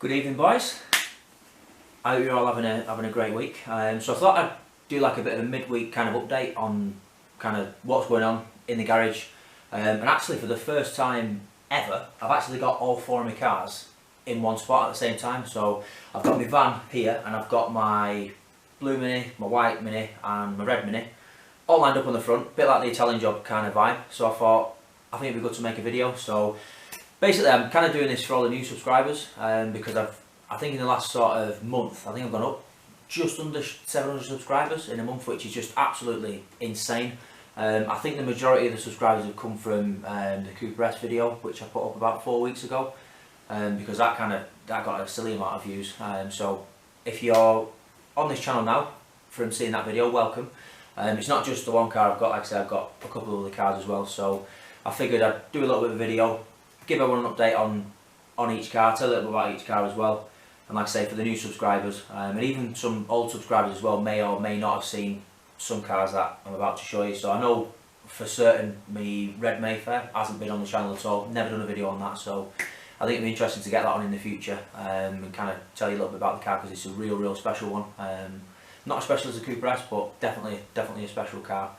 Good evening, boys. I hope you're all having a great week. So I thought I'd do like a bit of a midweek kind of update on kind of what's going on in the garage. And actually, for the first time ever, I've actually got all four of my cars in one spot at the same time. So I've got my van here, and I've got my blue Mini, my white Mini, and my red Mini all lined up on the front, a bit like the Italian Job kind of vibe. So I thought I think it'd be good to make a video. So basically, I'm kind of doing this for all the new subscribers because I think in the last sort of month, I think I've gone up just under 700 subscribers in a month, which is just absolutely insane. I think the majority of the subscribers have come from the Cooper S video, which I put up about 4 weeks ago, because that got a silly amount of views. So if you're on this channel now from seeing that video, welcome. It's not just the one car I've got, like I said, I've got a couple of other cars as well. So I figured I'd do a little bit of a video, give everyone an update on each car, tell a little bit about each car as well. And like I say, for the new subscribers, and even some old subscribers as well, may or may not have seen some cars that I'm about to show you. So I know for certain my red Mayfair hasn't been on the channel at all, never done a video on that, so I think it'd be interesting to get that on in the future, and kind of tell you a little bit about the car, because it's a real special one. Not as special as the Cooper S, but definitely a special car.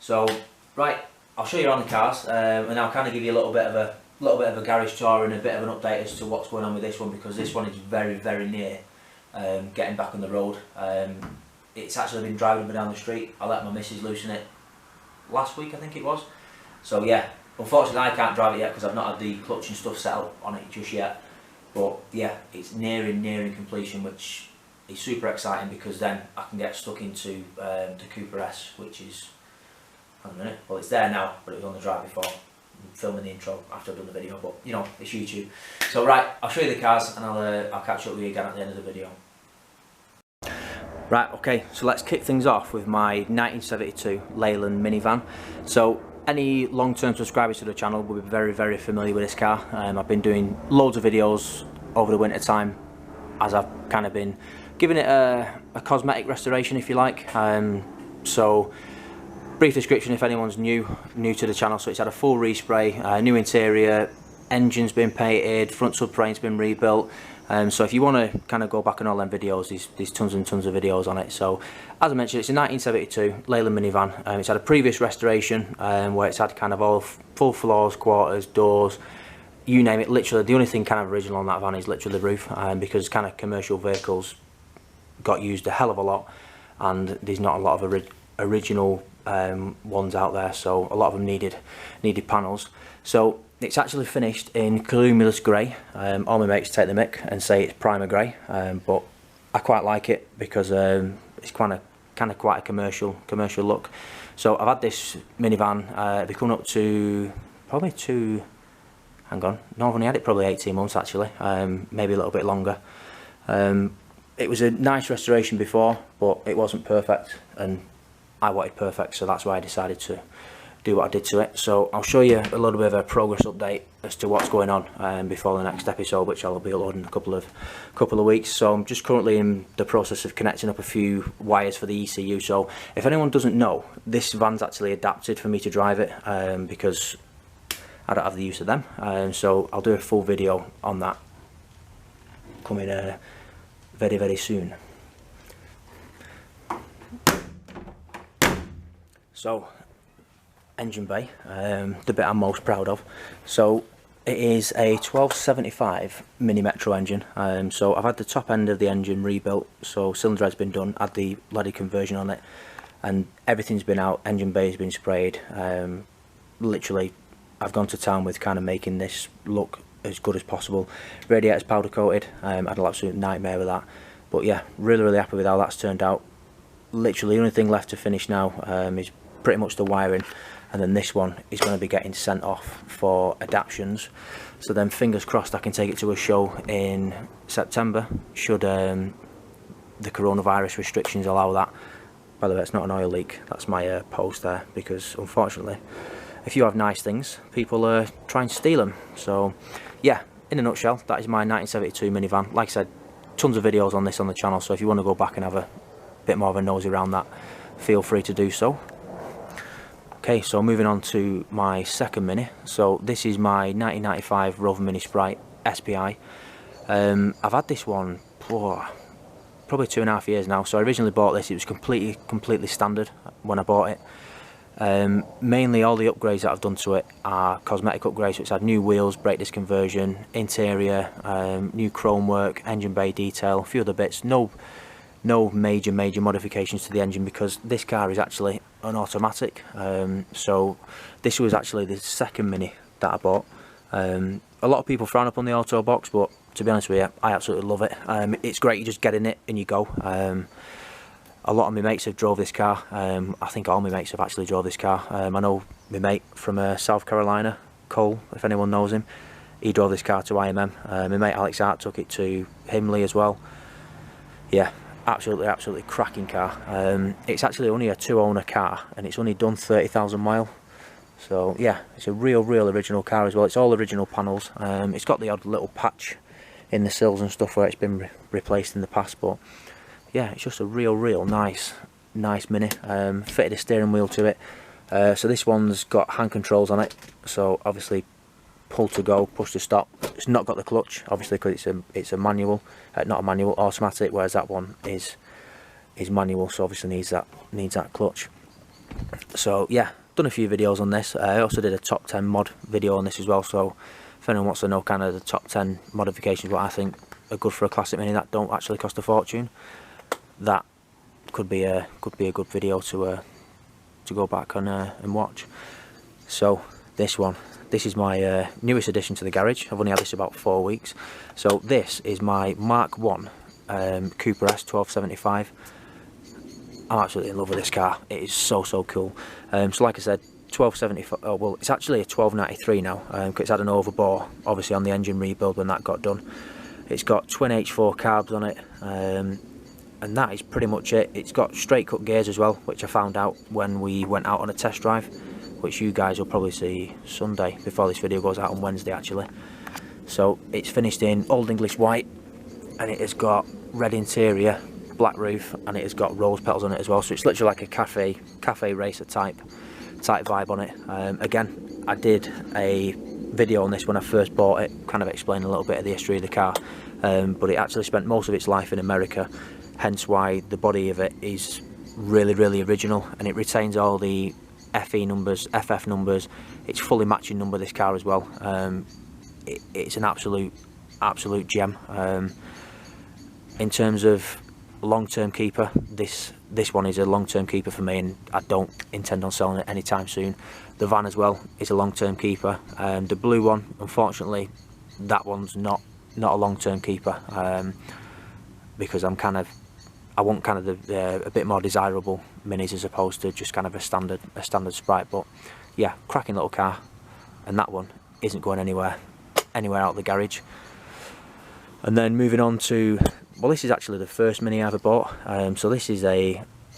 So right, I'll show you around the cars, and I'll kind of give you a little bit of a garage tour and a bit of an update as to what's going on with this one, because this one is very near getting back on the road. It's actually been driving me down the street. I let my missus loosen it last week, I think it was. So yeah, unfortunately I can't drive it yet because I've not had the clutch and stuff set up on it just yet. But yeah, it's nearing completion, which is super exciting, because then I can get stuck into the Cooper S, which is, hang on a minute, well it's there now, but it was on the drive before. I'm filming the intro after I've done the video, but you know, it's YouTube. So right, I'll show you the cars, and I'll catch up with you again at the end of the video. Right, okay, so let's kick things off with my 1972 Layla minivan. So any long-term subscribers to the channel will be very familiar with this car. I've been doing loads of videos over the winter time as I've kind of been giving it a cosmetic restoration, if you like. So brief description if anyone's new to the channel. So it's had a full respray, new interior, engine's been painted, front subframe's been rebuilt. So if you want to kind of go back on all them videos, there's tons and tons of videos on it. So as I mentioned, it's a 1972 Layla minivan. It's had a previous restoration where it's had kind of all full floors, quarters, doors, you name it. Literally the only thing kind of original on that van is literally the roof, because kind of commercial vehicles got used a hell of a lot, and there's not a lot of original ones out there, so a lot of them needed panels. So it's actually finished in Cumulus Grey. All my mates take the mick and say it's primer grey, but I quite like it because it's kind of quite a commercial look. So I've had this minivan, they're coming up to probably hang on, no, I've only had it probably 18 months actually, maybe a little bit longer. It was a nice restoration before, but it wasn't perfect, and I wanted perfect, so that's why I decided to do what I did to it. So I'll show you a little bit of a progress update as to what's going on before the next episode, which I'll be uploading in a couple of weeks. So I'm just currently in the process of connecting up a few wires for the ECU. So if anyone doesn't know, this van's actually adapted for me to drive it, because I don't have the use of them. So I'll do a full video on that coming very soon. So engine bay, the bit I'm most proud of. So it is a 1275 Mini Metro engine. So I've had the top end of the engine rebuilt, so cylinder head's been done, had the leaded conversion on it, and everything's been out. Engine bay's been sprayed. Literally I've gone to town with kind of making this look as good as possible. Radiator's powder coated. I had an absolute nightmare with that, but yeah, really happy with how that's turned out. Literally the only thing left to finish now is pretty much the wiring, and then this one is going to be getting sent off for adaptions. So then fingers crossed I can take it to a show in September, should the coronavirus restrictions allow that. By the way, it's not an oil leak, that's my post there, because unfortunately if you have nice things, people are trying to steal them. So yeah, in a nutshell, that is my 1972 minivan. Like I said, tons of videos on this on the channel, so if you want to go back and have a bit more of a nosy around that, feel free to do so. Okay, so moving on to my second Mini. So this is my 1995 Rover Mini Sprite SPI. I've had this one for probably 2.5 years now. So I originally bought this, it was completely standard when I bought it. Mainly all the upgrades that I've done to it are cosmetic upgrades, so it's had new wheels, brake disc conversion, interior, new chrome work, engine bay detail, a few other bits. No major modifications to the engine, because this car is actually an automatic. So this was actually the second Mini that I bought. A lot of people frown upon the auto box, but to be honest with you, I absolutely love it. It's great, you just get in it and you go. A lot of my mates have drove this car. I think all my mates have actually drove this car. I know my mate from South Carolina, Cole, if anyone knows him, he drove this car to IMM. My mate Alex Hart took it to Himley as well. Yeah, absolutely cracking car. It's actually only a 2-owner car, and it's only done 30,000 miles. So yeah, it's a real original car as well. It's all original panels. It's got the odd little patch in the sills and stuff where it's been replaced in the past, but yeah, it's just a real nice Mini. Fitted a steering wheel to it. So this one's got hand controls on it, so obviously pull to go, push to stop. It's not got the clutch, obviously, because it's a manual, not a manual, automatic, whereas that one is manual, so obviously needs that clutch. So yeah, done a few videos on this. I also did a top 10 mod video on this as well, so if anyone wants to know kind of the top 10 modifications what I think are good for a classic Mini that don't actually cost a fortune, that could be a good video to go back and watch. So this is my newest addition to the garage. I've only had this about 4 weeks. So this is my Mark 1 Cooper S 1275. I'm absolutely in love with this car. It is so cool. So like I said, 1275. Oh, well, it's actually a 1293 now, because it's had an overbore, obviously, on the engine rebuild when that got done. It's got twin H4 carbs on it, and that is pretty much it. It's got straight cut gears as well, which I found out when we went out on a test drive, which you guys will probably see Sunday before this video goes out on Wednesday actually. So it's finished in Old English white, and it has got red interior, black roof, and it has got rose petals on it as well. So it's literally like a cafe racer type vibe on it. Again, I did a video on this when I first bought it, kind of explaining a little bit of the history of the car, but it actually spent most of its life in America, hence why the body of it is really original, and it retains all the FE numbers, FF numbers. It's fully matching number, this car as well. It's an absolute gem. In terms of long-term keeper, this one is a long-term keeper for me, and I don't intend on selling it anytime soon. The van as well is a long-term keeper. The blue one, unfortunately, that one's not a long-term keeper, because I want kind of a bit more desirable Minis as opposed to just kind of a standard Sprite. But yeah, cracking little car, and that one isn't going anywhere out of the garage. And then moving on to, well, this is actually the first Mini I ever bought. So this is a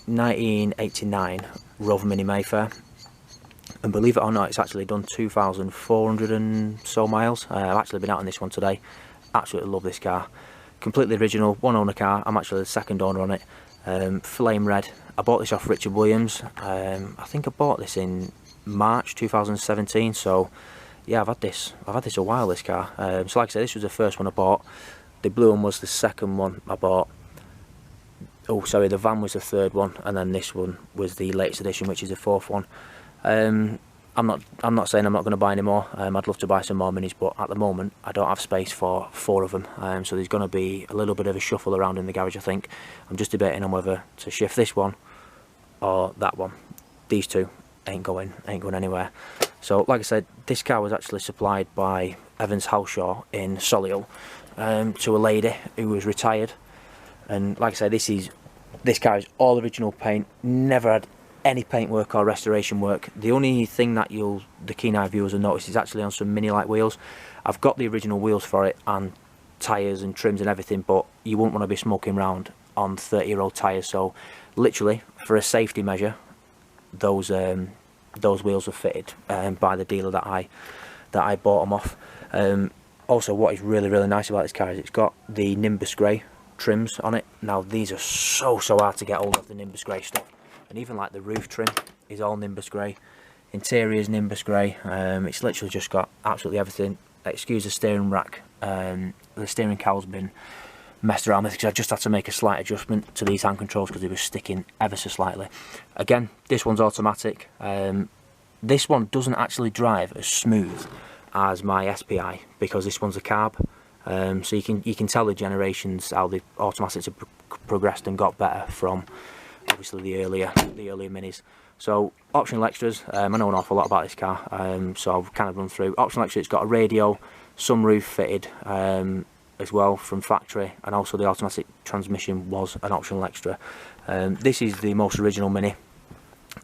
1989 Rover Mini Mayfair, and believe it or not, it's actually done 2,400 and so miles. I've actually been out on this one today. Absolutely love this car. Completely original, 1-owner car. I'm actually the 2nd owner on it. Flame red. I bought this off Richard Williams. I think I bought this in March 2017. So yeah, I've had this a while, this car. So like I said, this was the first one I bought. The blue one was the second one I bought. Oh, sorry, the van was the third one, and then this one was the latest edition, which is the 4th one. I'm not saying I'm not going to buy any more. I'd love to buy some more Minis, but at the moment I don't have space for 4 of them. So there's going to be a little bit of a shuffle around in the garage, I think. I'm just debating on whether to shift this one or that one. These two ain't going anywhere. So like I said, this car was actually supplied by Evans Halshaw in Solihull to a lady who was retired. And like I say, this car is all original paint, never had any paintwork or restoration work. The only thing that the keen eye viewers will notice is actually on some Mini-like wheels. I've got the original wheels for it, and tyres and trims and everything, but you wouldn't want to be smoking around on 30-year-old tyres. So literally, for a safety measure, those wheels were fitted by the dealer that I bought them off. Also, what is really nice about this car is it's got the Nimbus Grey trims on it. Now these are so hard to get hold of, the Nimbus Grey stuff, and even like the roof trim is all Nimbus Grey, interior is Nimbus Grey. It's literally just got absolutely everything. Excuse the steering rack the steering cowl's been messed around with because I just had to make a slight adjustment to these hand controls because they were sticking ever so slightly. Again, this one's automatic. This one doesn't actually drive as smooth as my SPI because this one's a carb. So you can tell the generations how the automatics have progressed and got better from obviously the earlier Minis. So optional extras, I know an awful lot about this car, so I'll kind of run through. Optional extras, it's got a radio, sunroof fitted as well from factory, and also the automatic transmission was an optional extra. This is the most original Mini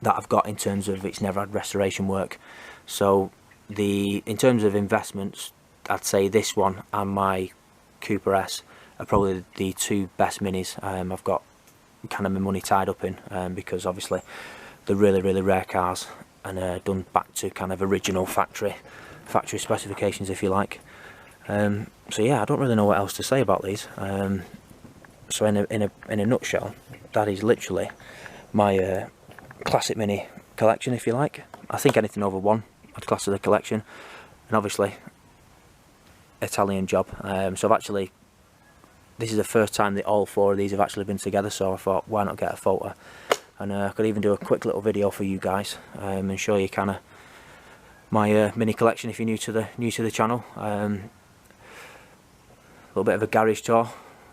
that I've got in terms of it's never had restoration work. So in terms of investments, I'd say this one and my Cooper S are probably the two best Minis I've got kind of my money tied up in, because obviously they're really rare cars and done back to kind of original factory specifications, if you like. So yeah, I don't really know what else to say about these. So in a nutshell, that is literally my classic Mini collection, if you like. I think anything over one I'd class as a collection, and obviously Italian job. So this is the first time that all four of these have actually been together, so I thought why not get a photo, and I could even do a quick little video for you guys and show you kind of my Mini collection if you're new to the channel. A little bit of a garage tour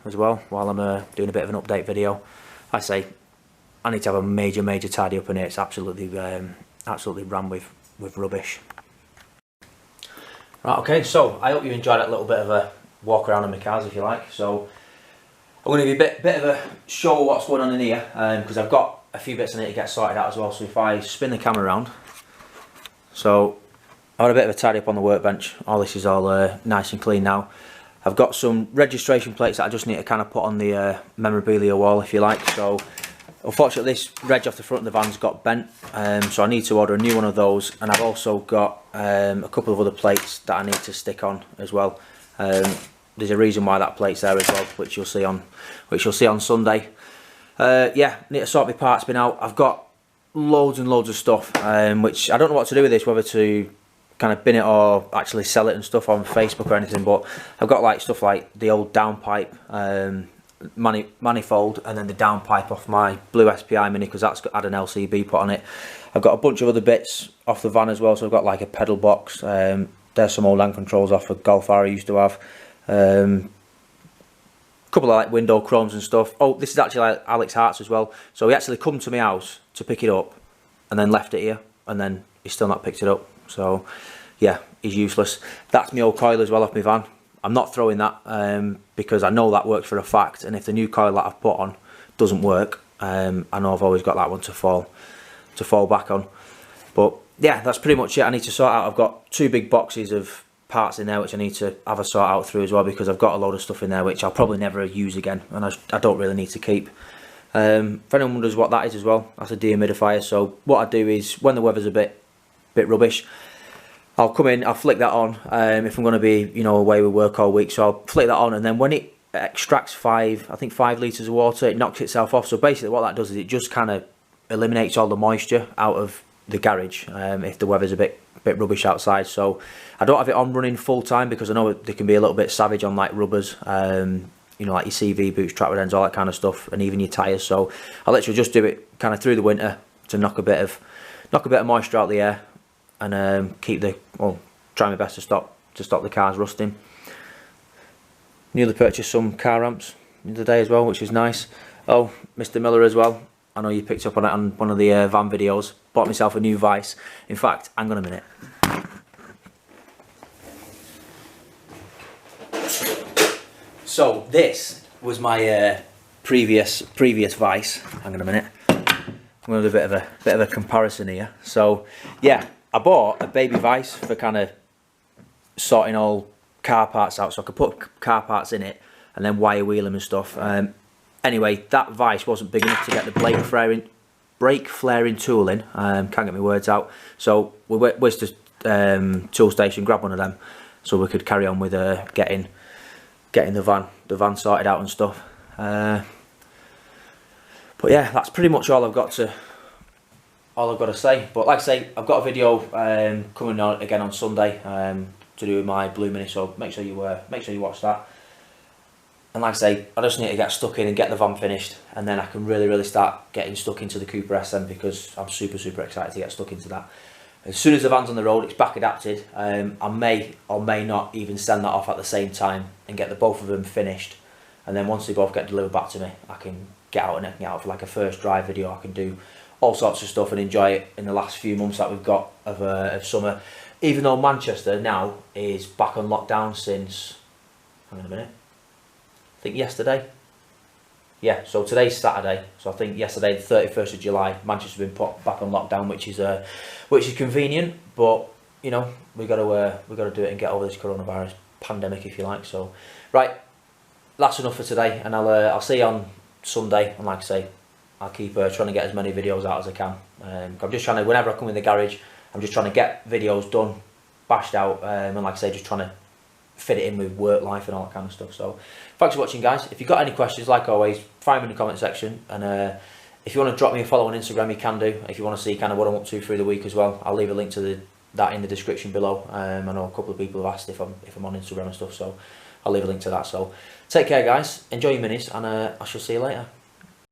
as well while I'm doing a bit of an update video. I say I need to have a major tidy up in here. It's absolutely ran with rubbish. Right, okay, so I hope you enjoyed that little bit of a walk around in my cars, if you like. So I'm going to give you a bit of a show of what's going on in here, because I've got a few bits I need to get sorted out as well. So if I spin the camera around, so I had a bit of a tidy up on the workbench. All this is all nice and clean now. I've got some registration plates that I just need to kind of put on the memorabilia wall, if you like. So unfortunately this reg off the front of the van's got bent, so I need to order a new one of those, and I've also got a couple of other plates that I need to stick on as well. There's a reason why that plate's there as well, which you'll see on Sunday. Yeah, need to sort my parts bin out. I've got loads and loads of stuff, which I don't know what to do with this, whether to kind of bin it or actually sell it and stuff on Facebook or anything. But I've got like stuff like the old downpipe manifold, and then the downpipe off my blue SPI Mini because that's had an LCB put on it. I've got a bunch of other bits off the van as well, so I've got like a pedal box. There's some old hand controls off a Golf R I used to have. Couple of like window chromes and stuff. Oh, this is actually like Alex Hart's as well. So he actually come to my house to pick it up and then left it here, and then he's still not picked it up. So yeah, he's useless. That's my old coil as well off my van. I'm not throwing that because I know that works for a fact, and if the new coil that I've put on doesn't work, I know I've always got that one to fall back on. But yeah, that's pretty much it. I need to sort out. I've got two big boxes of parts in there which I need to have a sort out through as well, because I've got a load of stuff in there which I'll probably never use again, and I don't really need to keep. If anyone wonders what that is as well, that's a dehumidifier. So what I do is when the weather's a bit rubbish, I'll come in, I'll flick that on if I'm going to be, you know, away with work all week. So I'll flick that on, and then when it extracts 5 litres of water, it knocks itself off. So basically what that does is it just kind of eliminates all the moisture out of the garage if the weather's a bit rubbish outside. So I don't have it on running full time because I know they can be a little bit savage on like rubbers, you know, like your CV boots, track ends, all that kind of stuff, and even your tyres. So I literally just do it kind of through the winter to knock a bit of moisture out the air, and try my best to stop the cars rusting. Newly purchased some car ramps the other day as well, which is nice. Oh, Mr. Miller as well. I know you picked up on it on one of the van videos. Bought myself a new Vice. In fact, hang on a minute. So this was my previous Vice. Hang on a minute. I'm going to do a bit of a comparison here. So yeah, I bought a baby Vice for kind of sorting all car parts out, so I could put car parts in it and then wire wheel them and stuff. Anyway, that Vice wasn't big enough to get the brake flaring tool in. Can't get my words out. So we went to the tool station, grabbed one of them, so we could carry on with getting the van sorted out and stuff. But yeah, that's pretty much all I've got to say. But like I say, I've got a video coming on again on Sunday to do with my blue Mini. So make sure you watch that. And like I say, I just need to get stuck in and get the van finished, and then I can really start getting stuck into the Cooper SM, because I'm super excited to get stuck into that. As soon as the van's on the road, it's back adapted. I may or may not even send that off at the same time and get the both of them finished. And then once they both get delivered back to me, I can get out and get out for like a first drive video. I can do all sorts of stuff and enjoy it in the last few months that we've got of summer. Even though Manchester now is back on lockdown since, hang on a minute, I think yesterday. Yeah, so today's Saturday, so I think yesterday, the 31st of July, Manchester's been put back on lockdown, which is convenient. But you know, we got to do it and get over this coronavirus pandemic, if you like. So, right, that's enough for today, and I'll see you on Sunday. And like I say, I'll keep trying to get as many videos out as I can. I'm just trying to, whenever I come in the garage, I'm just trying to get videos done, bashed out, and like I say, just trying to fit it in with work life and all that kind of stuff. So thanks for watching, guys. If you've got any questions, like always, find them in the comment section, and if you want to drop me a follow on Instagram, you can do. If you want to see kind of what I'm up to through the week as well, I'll leave a link to that in the description below. I know a couple of people have asked if I'm on Instagram and stuff, so I'll leave a link to that. So take care, guys, enjoy your minis, and I shall see you later.